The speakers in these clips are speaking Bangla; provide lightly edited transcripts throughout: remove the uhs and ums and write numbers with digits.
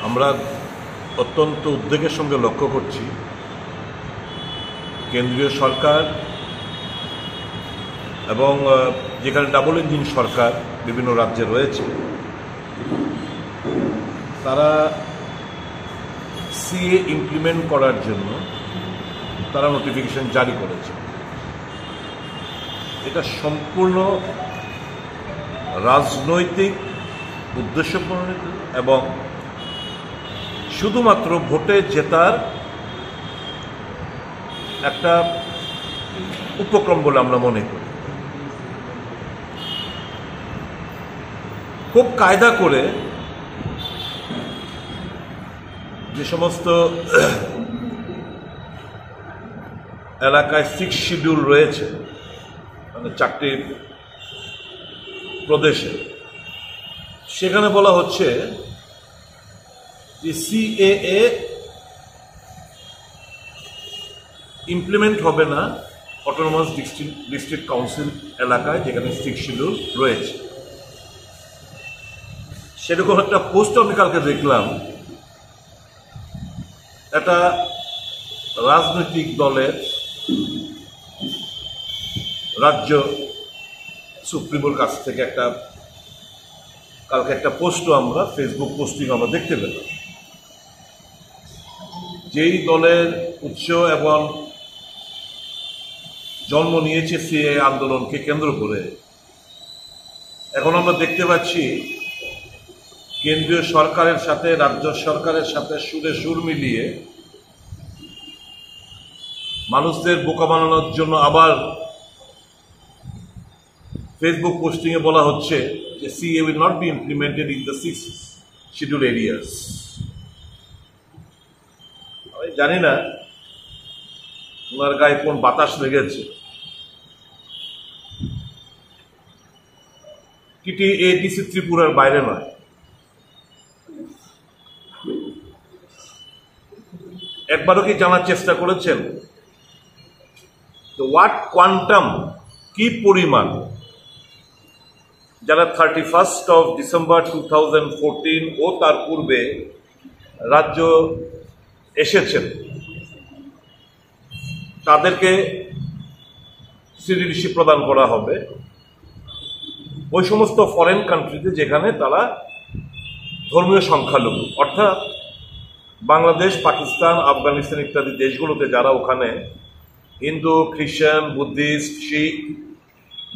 আমরা অত্যন্ত উদ্বেগের সঙ্গে লক্ষ্য করছি কেন্দ্রীয় সরকার এবং যেখানে ডাবল ইঞ্জিন সরকার বিভিন্ন রাজ্যে রয়েছে, তারা সিএ ইমপ্লিমেন্ট করার জন্য তারা নোটিফিকেশন জারি করেছে। এটা সম্পূর্ণ রাজনৈতিক উদ্দেশ্য প্রণোদিত এবং শুধুমাত্র ভোটে জেতার একটা উপক্রম বলে আমরা মনে করি। খুব কায়দা করে যে সমস্ত এলাকায় 6 শিডিউল রয়েছে, মানে 4টি প্রদেশে, সেখানে বলা হচ্ছে যে সিএএ ইমপ্লিমেন্ট হবে না অটোনমাস ডিস্ট্রিক্ট কাউন্সিল এলাকায় যেখানে 6 শিডিউল রয়েছে। সেরকম একটা পোস্ট আমি কালকে দেখলাম, একটা রাজনৈতিক দলের রাজ্য সুপ্রিমোর কাছ থেকে কালকে একটা পোস্টও আমরা ফেসবুক পোস্টিং আমরা দেখতে পেলাম। যেই দলের উৎস এবং জন্ম নিয়েছে সিএ আন্দোলনকে কেন্দ্র করে, এখন আমরা দেখতে পাচ্ছি কেন্দ্রীয় সরকারের সাথে রাজ্য সরকারের সাথে সুরে সুর মিলিয়ে মানুষদের বোকা বানানোর জন্য আবার ফেসবুক পোস্টিংয়ে বলা হচ্ছে যে CA will not be implemented in the 6 schedule areas. আমি জানি না ওনার গায়ে কোন বাতাস লেগেছে, কিটি এডিসি ত্রিপুরার বাইরে নয়। একবারও কি জানার চেষ্টা করেছেন হোয়াট কোয়ান্টাম, কি পরিমাণ যারা 31 ডিসেম্বর 2014 ও তার পূর্বে রাজ্য এসেছেন তাদেরকে সিটিজেনশিপ প্রদান করা হবে ওই সমস্ত ফরেন কান্ট্রিতে যেখানে তারা ধর্মীয় সংখ্যালঘু, অর্থাৎ বাংলাদেশ, পাকিস্তান, আফগানিস্তান ইত্যাদি দেশগুলোতে যারা ওখানে হিন্দু, খ্রিস্টান, বুদ্ধিস্ট, শিখ,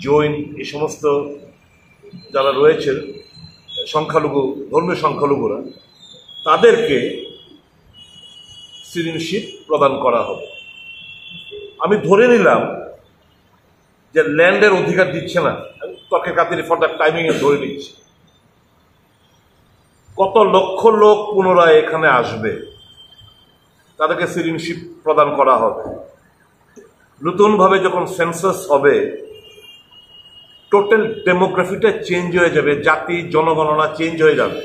জৈন এই সমস্ত যারা রয়েছে সংখ্যালঘু, ধর্মীয় সংখ্যালঘুরা, তাদেরকে সিটিজেনশিপ প্রদান করা হবে। আমি ধরে নিলাম যে ল্যান্ডের অধিকার দিচ্ছে না, তর্কের খাতিরে ফর দ্য টাইমিংয়ে ধরে নিচ্ছি। কত লক্ষ লোক পুনরায় এখানে আসবে, তাদেরকে সিটিজেনশিপ প্রদান করা হবে। নতুনভাবে যখন সেন্সাস হবে, টোটাল ডেমোগ্রাফিটা চেঞ্জ হয়ে যাবে, জাতি জনগণনা চেঞ্জ হয়ে যাবে।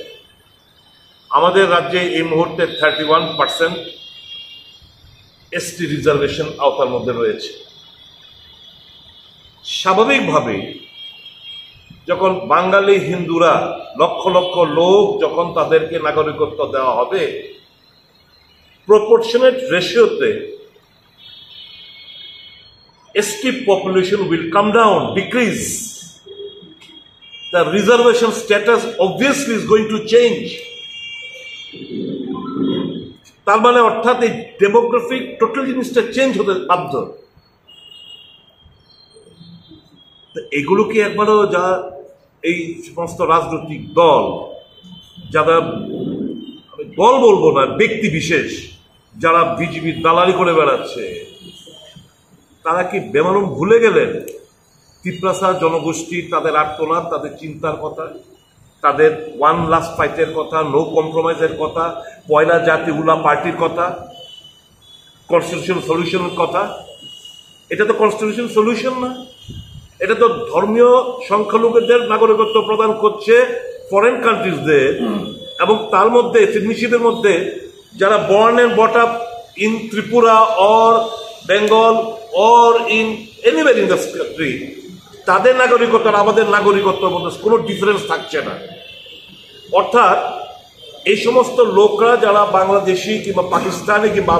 আমাদের রাজ্যে এই মুহূর্তে 31% এসটি রিজার্ভেশন আওতার মধ্যে রয়েছে। স্বাভাবিকভাবেই যখন বাঙালি হিন্দুরা লক্ষ লক্ষ লোক যখন তাদেরকে নাগরিকত্ব দেওয়া হবে, proportionate রেশিওতে ST population will come down, decrease. The reservation status obviously is going to change. তার মানে অর্থাৎ এই ডেমোগ্রাফিক টোটাল জিনিসটা চেঞ্জ হতে বাধ্য। এগুলো কি একবারও যা এই সমস্ত রাজনৈতিক দল, যারা দল বলবো না, ব্যক্তি বিশেষ যারা বিজেপির দালালি করে বেড়াচ্ছে, তারা কি বেমালুম ভুলে গেলেন তিপ্রাসা জনগোষ্ঠী, তাদের আর্তনাদ, তাদের চিন্তার কথা, তাদের ওয়ান লাস্ট ফাইটের কথা, নো কম্প্রোমাইজের কথা, পয়লা জাতি উলা পার্টির কথা, কনস্টিটিউশন সলিউশনের কথা? এটা তো কনস্টিটিউশন সলিউশন না, এটা তো ধর্মীয় সংখ্যালঘুদের নাগরিকত্ব প্রদান করছে ফরেন কান্ট্রিজদের, এবং তার মধ্যে সিটিজেনশিপের মধ্যে যারা born and brought up in Tripura or Bengal or in anywhere in the country, তাদের নাগরিকত্ব আর আমাদের নাগরিকত্বের মধ্যে কোনো ডিফারেন্স থাকছে না। অর্থাৎ এই সমস্ত লোকরা যারা বাংলাদেশি কিংবা পাকিস্তানি কিংবা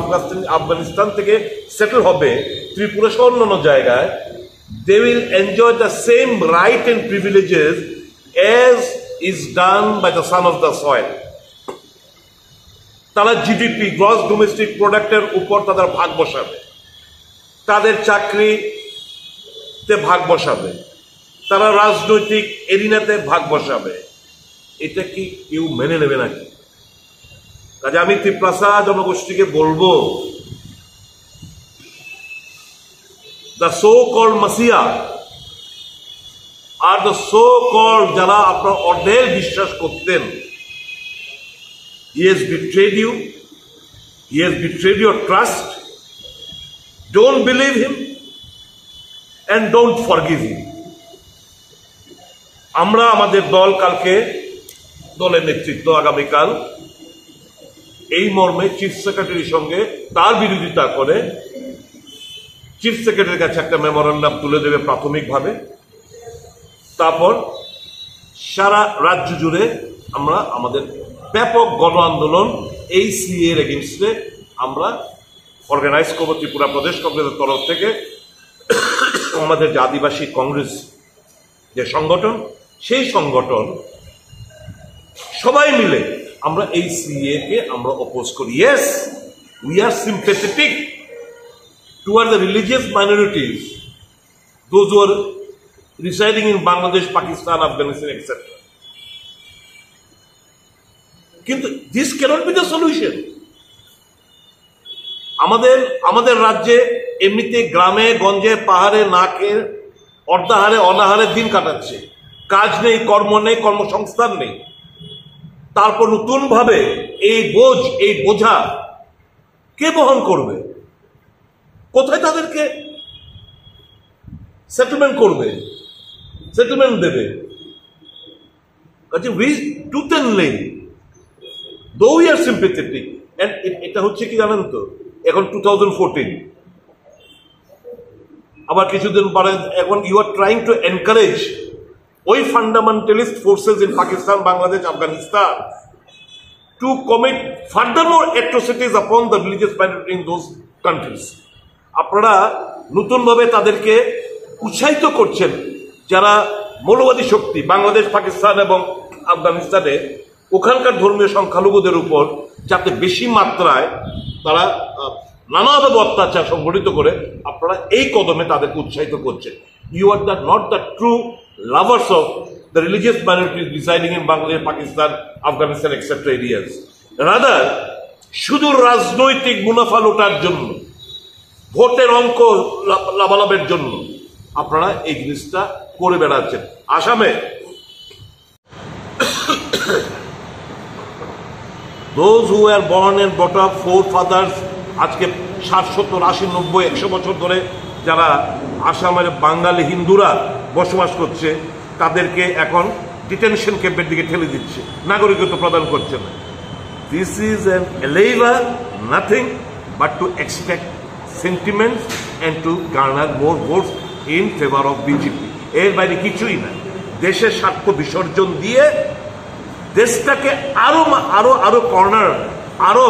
আফগানিস্তান থেকে সেটেল হবে ত্রিপুরা সহ অন্যান্য জায়গায়, they will enjoy the same right and privileges as is done by the son of the soil. তারা জিডিপি গ্রস ডোমেস্টিক প্রোডাক্টের উপর তাদের ভাগ বসাবে, তাদের চাকরিতে ভাগ বসাবে, তারা রাজনৈতিক এরিনাতে ভাগ বসাবে। এটা কি কেউ মেনে নেবে নাকি? কাজে আমি ত্রিপ্রাসা জনগোষ্ঠীকে বলবো, the so-called Messiah R the so-called যারা আপনার অর্ধেক বিশ্বাস করতেন, he has betrayed you, he has betrayed your trust. Don't believe him and don't forgive him. আমরা আমাদের দল কালকে, দলের নেতৃত্ব আগামীকাল এই মর্মে চিফ সেক্রেটারির সঙ্গে তার বিরোধিতা করে চিফ সেক্রেটারির কাছে একটা মেমোরান্ডাম তুলে দেবে প্রাথমিকভাবে। তারপর সারা রাজ্য জুড়ে আমরা আমাদের ব্যাপক গণ আন্দোলন এই সিএ এর এগেইনস্টে আমরা অর্গানাইজ করব ত্রিপুরা প্রদেশ কংগ্রেসের তরফ থেকে। আমাদের যে আদিবাসী কংগ্রেস যে সংগঠন, সেই সংগঠন সবাই মিলে আমরা এই সিএ কে আমরা অপোজ করি। Yes, we are sympathetic toward the religious minorities, those who are residing in Bangladesh, Pakistan, Afghanistan etcetera. কিন্তু this cannot be the solution. আমাদের রাজ্যে এমনিতে গ্রামে গঞ্জে পাহাড়ে নাকে অর্ধাহারে অনাহারে দিন কাটাচ্ছে, কাজ নেই, কর্ম নেই, কর্মসংস্থান নেই। তারপর নতুন ভাবে এই বোঝা কে বহন করবে? কোথায় তাদেরকে সেটেলমেন্ট দেবে? We tooth and nail, though we are sympathetic. And এটা হচ্ছে কি জানেন তো, এখন 2014, আবার কিছুদিন পরে এখন you are trying to encourage ওই fundamentalist forces in Pakistan, Bangladesh, Afghanistan to commit furthermore atrocities upon the religious minority in those countries. আপনারা নতুনভাবে তাদেরকে উৎসাহিত করছেন, যারা মৌলবাদী শক্তি বাংলাদেশ, পাকিস্তান এবং আফগানিস্তানে ওখানকার ধর্মীয় সংখ্যালঘুদের উপর যাতে বেশি মাত্রায় তারা নানাভাবে অত্যাচার সংঘটিত করে, আপনারা এই কদমে তাদেরকে উৎসাহিত করছেন। You are not the true lovers of the religious minorities residing in Bangladesh, Pakistan, Afghanistan, etc. areas. Rather, শুধু রাজনৈতিক মুনাফা লোটার জন্য, ভোটের অঙ্ক লাভালাভের জন্য আপনারা এই জিনিসটা করে বেড়াচ্ছেন। আসামে those who were born and brought up, forefathers, আজকে 60, 70, 80, 90, 100 বছর ধরে যারা আসামের বাঙালি হিন্দুরা বসবাস করছে, তাদেরকে এখন ডিটেনশন ক্যাম্পের দিকে ঠেলে দিচ্ছে, নাগরিকত্ব প্রদান করছে না। This is an alibi, nothing but to extract sentiments and to garner more votes in favour of BJP. এর বাইরে কিছুই না। দেশের স্বার্থ বিসর্জন দিয়ে দেশটাকে আরো কর্নার, আরো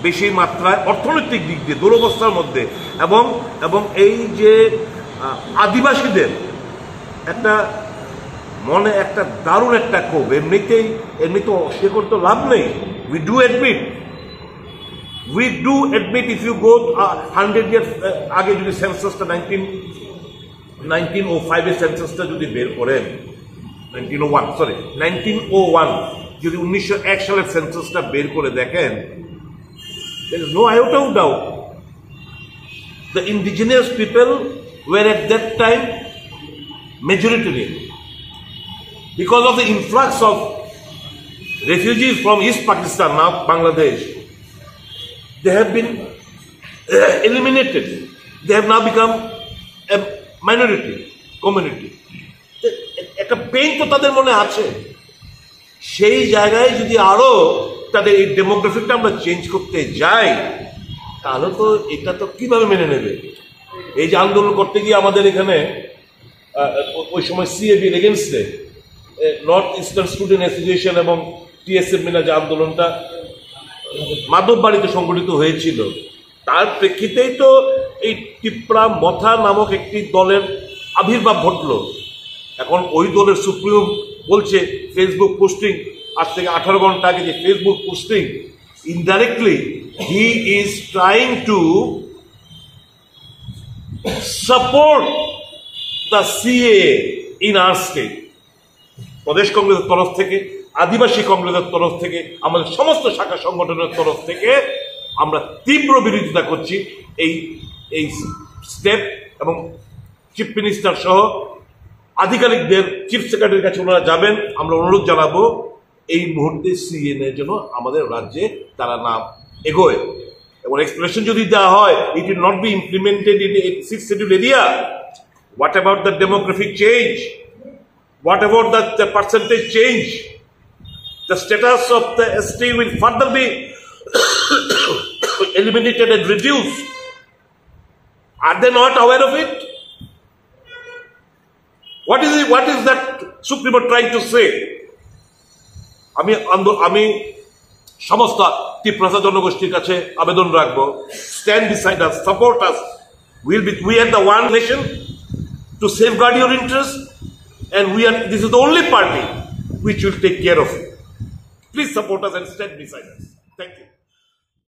বেশি মাত্রায় অর্থনৈতিক দিক দিয়ে দুরবস্থার মধ্যে, এবং এই যে আদিবাসীদের একটা মনে একটা দারুণ একটা ক্ষোভ, এমনিতে অস্বীকার করতে লাভ নেই। We do admit if you go 100 years আগে যদি সেন্সাসটা 1905 এর সেন্সাসটা যদি বের করেন, 1901 যদি 1901 সালের সেন্সাসটা বের করে দেখেন, there is no iota of doubt the indigenous people were at that time majoritarian. Because of the influx of refugees from East Pakistan, now Bangladesh, they have been eliminated. They have now become a minority community. একটা পেইন তো তাদের মনে আছে। সেই জায়গায় যদি আরো তাদের এই ডেমোগ্রাফিকটা আমরা চেঞ্জ করতে যাই, তাহলে তো এটা তো কিভাবে মেনে নেবে? এই যে আন্দোলন করতে গিয়ে আমাদের এখানে ওই সময় সিএবির এগেনস্টে নর্থ ইস্টার্ন স্টুডেন্ট অ্যাসোসিয়েশন এবং টিএসএম মিনা যে আন্দোলনটা মাধববাড়িতে সংগঠিত হয়েছিল, তার প্রেক্ষিতেই তো এই টিপরা মথা নামক একটি দলের আবির্ভাব ঘটল। এখন ওই দলের সুপ্রিমো বলছে ফেসবুক পোস্টিং, আজ থেকে 18 ঘন্টা আগে যে Facebook posting, indirectly he is trying to support the CA in our state. প্রদেশ কংগ্রেসের তরফ থেকে, আদিবাসী কংগ্রেসের তরফ থেকে, আমাদের সমস্ত শাখা সংগঠনের তরফ থেকে আমরা তীব্র বিরোধিতা করছি এই স্টেপ, এবং চিফ মিনিস্টার সহ আধিকারিকদের, চিফ সেক্রেটারির কাছে ওনারা যাবেন। আমরা অনুরোধ জানাবো এই মুহূর্তে সিএনএ যেন আমাদের রাজ্যে তারা না এগোয়, এবং এক্সপ্রেশন যদি দেওয়া হয়, it will not be implemented in 6th scheduled area. What about the demographic change? What about the percentage change? The status of the ST will further be eliminated and reduced. Are they not aware of it? What is that Supremo trying to say? আমি সমস্ত তীব্রতা জনগোষ্ঠীর কাছে আবেদন রাখবো, stand beside us, support us. We are the one nation to safeguard your interests, and this is the only party which will take care of it. Please support us and stand beside us. Thank you.